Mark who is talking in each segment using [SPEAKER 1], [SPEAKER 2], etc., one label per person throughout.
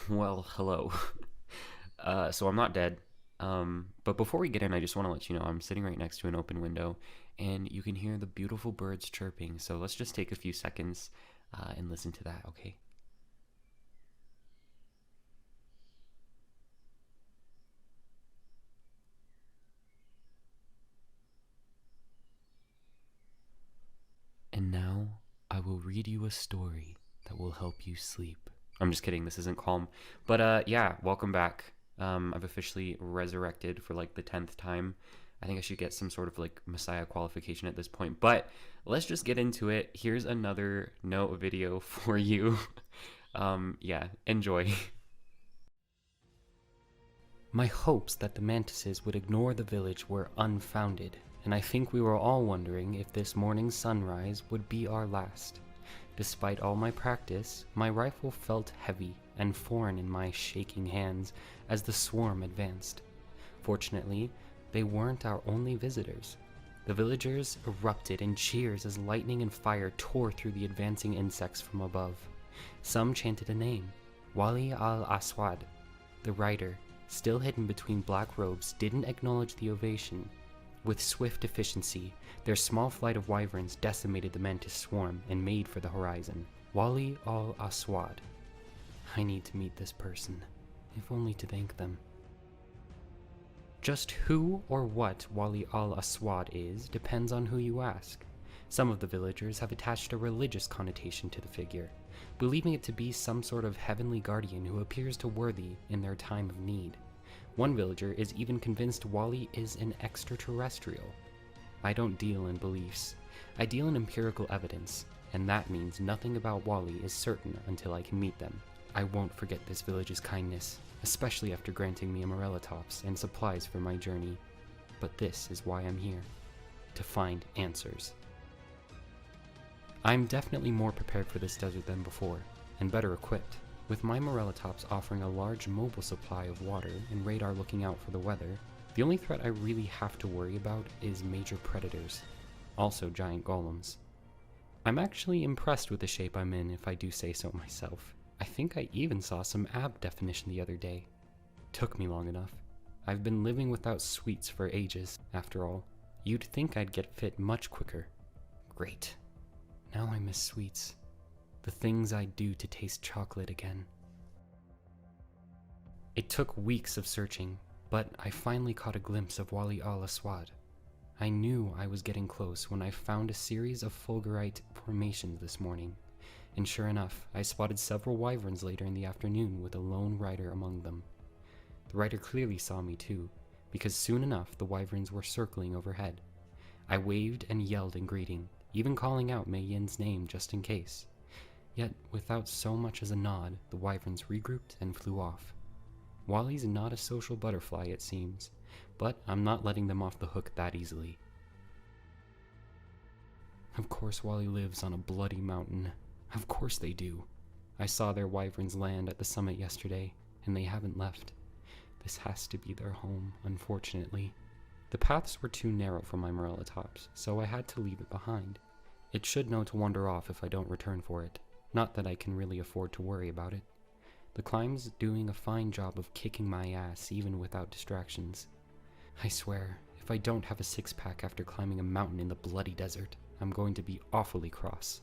[SPEAKER 1] Well, hello. So I'm not dead. But before we get in, I just want to let you know I'm sitting right next to an open window, and you can hear the beautiful birds chirping. So let's just take a few seconds and listen to that, okay? And now I will read you a story that will help you sleep. I'm just kidding. This isn't calm. But yeah, welcome back. I've officially resurrected for like the 10th time. I think I should get some sort of like Messiah qualification at this point. But let's just get into it. Here's another note video for you. Yeah, enjoy. My hopes that the mantises would ignore the village were unfounded, and I think we were all wondering if this morning's sunrise would be our last. Despite all my practice, my rifle felt heavy and foreign in my shaking hands as the swarm advanced. Fortunately, they weren't our only visitors. The villagers erupted in cheers as lightning and fire tore through the advancing insects from above. Some chanted a name, Wali al-Aswad. The rider, still hidden between black robes, didn't acknowledge the ovation. With swift efficiency, their small flight of wyverns decimated the mantis swarm and made for the horizon. Wali al-Aswad. I need to meet this person, if only to thank them. Just who or what Wali al-Aswad is depends on who you ask. Some of the villagers have attached a religious connotation to the figure, believing it to be some sort of heavenly guardian who appears to worthy in their time of need. One villager is even convinced Wali is an extraterrestrial. I don't deal in beliefs. I deal in empirical evidence, and that means nothing about Wali is certain until I can meet them. I won't forget this village's kindness, especially after granting me a morellatops and supplies for my journey. But this is why I'm here, to find answers. I'm definitely more prepared for this desert than before, and better equipped. With my morellatops offering a large mobile supply of water and radar looking out for the weather, the only threat I really have to worry about is major predators, also giant golems. I'm actually impressed with the shape I'm in, if I do say so myself. I think I even saw some ab definition the other day. Took me long enough. I've been living without sweets for ages, after all. You'd think I'd get fit much quicker. Great. Now I miss sweets. The things I'd do to taste chocolate again. It took weeks of searching, but I finally caught a glimpse of Wali al-Aswad. I knew I was getting close when I found a series of fulgurite formations this morning, and sure enough, I spotted several wyverns later in the afternoon with a lone rider among them. The rider clearly saw me too, because soon enough the wyverns were circling overhead. I waved and yelled in greeting, even calling out Mei Yin's name just in case. Yet, without so much as a nod, the wyverns regrouped and flew off. Wali's not a social butterfly, it seems, but I'm not letting them off the hook that easily. Of course Wali lives on a bloody mountain. Of course they do. I saw their wyverns land at the summit yesterday, and they haven't left. This has to be their home, unfortunately. The paths were too narrow for my morellatops, so I had to leave it behind. It should know to wander off if I don't return for it. Not that I can really afford to worry about it. The climb's doing a fine job of kicking my ass even without distractions. I swear, if I don't have a six-pack after climbing a mountain in the bloody desert, I'm going to be awfully cross.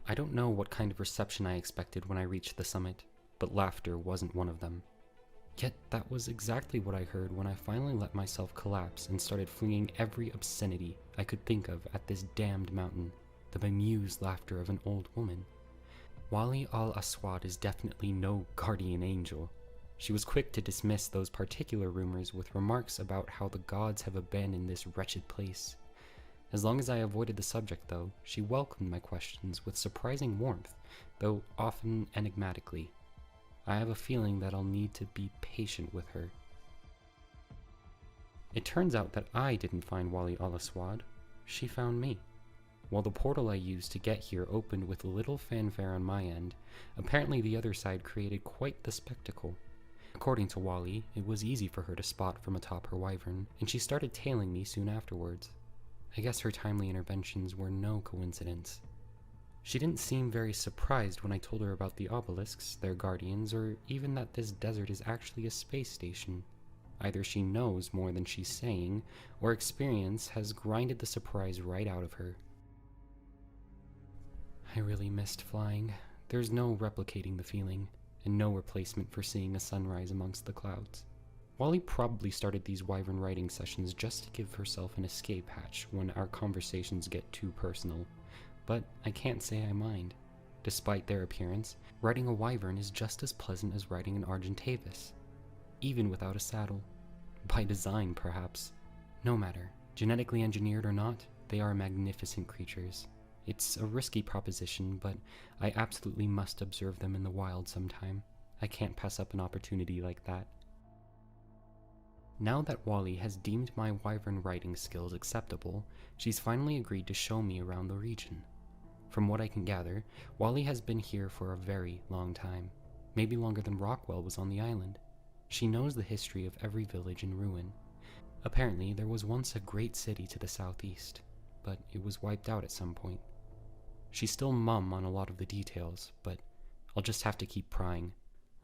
[SPEAKER 1] I don't know what kind of reception I expected when I reached the summit, but laughter wasn't one of them. Yet that was exactly what I heard when I finally let myself collapse and started flinging every obscenity I could think of at this damned mountain. The bemused laughter of an old woman. Wali al-Aswad is definitely no guardian angel. She was quick to dismiss those particular rumors with remarks about how the gods have abandoned this wretched place. As long as I avoided the subject, though, she welcomed my questions with surprising warmth, though often enigmatically. I have a feeling that I'll need to be patient with her. It turns out that I didn't find Wali al-Aswad. She found me. While the portal I used to get here opened with little fanfare on my end, apparently the other side created quite the spectacle. According to Wali, it was easy for her to spot from atop her wyvern, and she started tailing me soon afterwards. I guess her timely interventions were no coincidence. She didn't seem very surprised when I told her about the obelisks, their guardians, or even that this desert is actually a space station. Either she knows more than she's saying, or experience has grinded the surprise right out of her. I really missed flying. There's no replicating the feeling, and no replacement for seeing a sunrise amongst the clouds. Wally probably started these wyvern writing sessions just to give herself an escape hatch when our conversations get too personal, but I can't say I mind. Despite their appearance, riding a wyvern is just as pleasant as riding an Argentavis, even without a saddle. By design, perhaps. No matter, genetically engineered or not, they are magnificent creatures. It's a risky proposition, but I absolutely must observe them in the wild sometime. I can't pass up an opportunity like that. Now that Wally has deemed my wyvern riding skills acceptable, she's finally agreed to show me around the region. From what I can gather, Wally has been here for a very long time, maybe longer than Rockwell was on the island. She knows the history of every village in ruin. Apparently, there was once a great city to the southeast, but it was wiped out at some point. She's still mum on a lot of the details, but I'll just have to keep prying.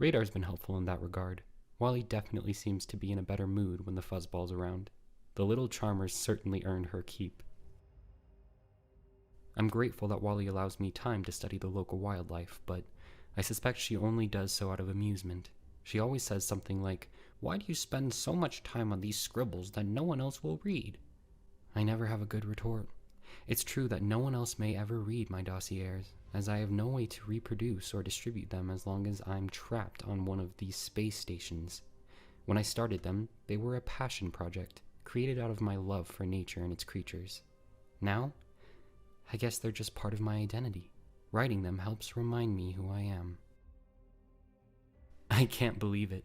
[SPEAKER 1] Radar's been helpful in that regard. Wally definitely seems to be in a better mood when the fuzzball's around. The little charmer's certainly earned her keep. I'm grateful that Wally allows me time to study the local wildlife, but I suspect she only does so out of amusement. She always says something like, "Why do you spend so much time on these scribbles that no one else will read?" I never have a good retort. It's true that no one else may ever read my dossiers, as I have no way to reproduce or distribute them as long as I'm trapped on one of these space stations. When I started them, they were a passion project, created out of my love for nature and its creatures. Now, I guess they're just part of my identity. Writing them helps remind me who I am. I can't believe it.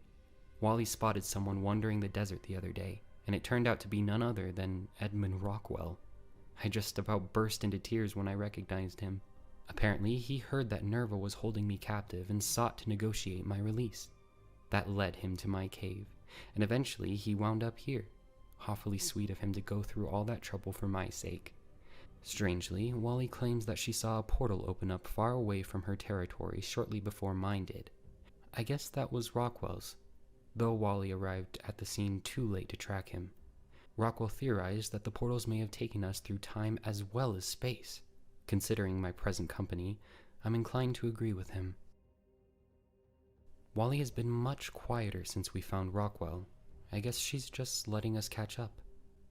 [SPEAKER 1] Wally spotted someone wandering the desert the other day, and it turned out to be none other than Edmund Rockwell. I just about burst into tears when I recognized him. Apparently, he heard that Nerva was holding me captive and sought to negotiate my release. That led him to my cave, and eventually he wound up here. Awfully sweet of him to go through all that trouble for my sake. Strangely, Wally claims that she saw a portal open up far away from her territory shortly before mine did. I guess that was Rockwell's, though Wally arrived at the scene too late to track him. Rockwell theorized that the portals may have taken us through time as well as space. Considering my present company, I'm inclined to agree with him. Wally has been much quieter since we found Rockwell. I guess she's just letting us catch up.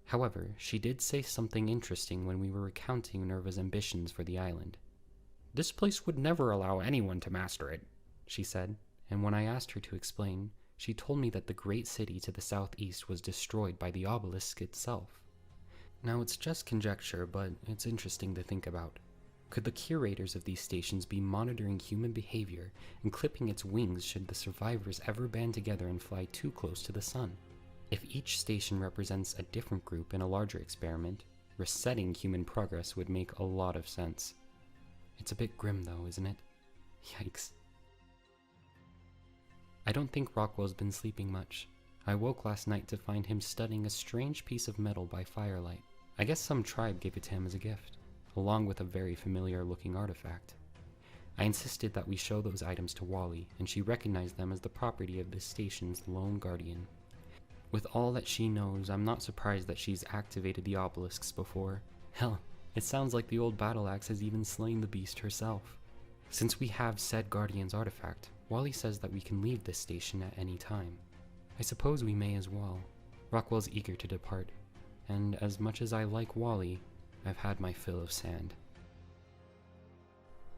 [SPEAKER 1] However, she did say something interesting when we were recounting Nerva's ambitions for the island. "This place would never allow anyone to master it," she said, and when I asked her to explain, she told me that the great city to the southeast was destroyed by the obelisk itself. Now, it's just conjecture, but it's interesting to think about. Could the curators of these stations be monitoring human behavior and clipping its wings should the survivors ever band together and fly too close to the sun? If each station represents a different group in a larger experiment, resetting human progress would make a lot of sense. It's a bit grim though, isn't it? Yikes. I don't think Rockwell's been sleeping much. I woke last night to find him studying a strange piece of metal by firelight. I guess some tribe gave it to him as a gift, along with a very familiar looking artifact. I insisted that we show those items to Wally, and she recognized them as the property of this station's lone guardian. With all that she knows, I'm not surprised that she's activated the obelisks before. Hell, it sounds like the old battle axe has even slain the beast herself. Since we have said guardian's artifact, Wally says that we can leave this station at any time. I suppose we may as well. Rockwell's eager to depart, and as much as I like Wally, I've had my fill of sand.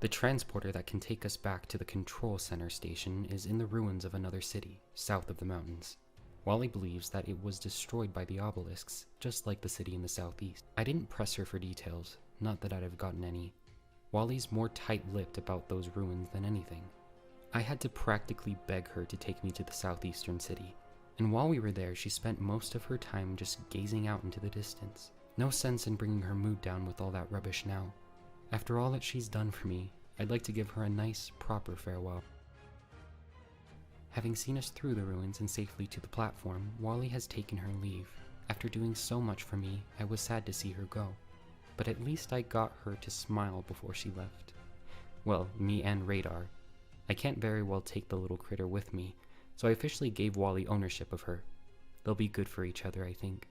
[SPEAKER 1] The transporter that can take us back to the control center station is in the ruins of another city, south of the mountains. Wally believes that it was destroyed by the obelisks, just like the city in the southeast. I didn't press her for details, not that I'd have gotten any. Wally's more tight-lipped about those ruins than anything. I had to practically beg her to take me to the southeastern city, and while we were there she spent most of her time just gazing out into the distance. No sense in bringing her mood down with all that rubbish now. After all that she's done for me, I'd like to give her a nice, proper farewell. Having seen us through the ruins and safely to the platform, Wally has taken her leave. After doing so much for me, I was sad to see her go, but at least I got her to smile before she left. Well, me and Radar. I can't very well take the little critter with me, so I officially gave Wally ownership of her. They'll be good for each other, I think.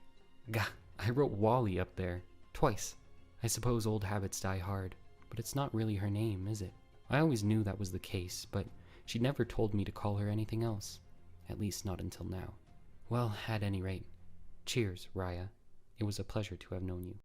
[SPEAKER 1] Gah, I wrote Wally up there. Twice. I suppose old habits die hard, but it's not really her name, is it? I always knew that was the case, but she never told me to call her anything else. At least not until now. Well, at any rate, cheers, Raya. It was a pleasure to have known you.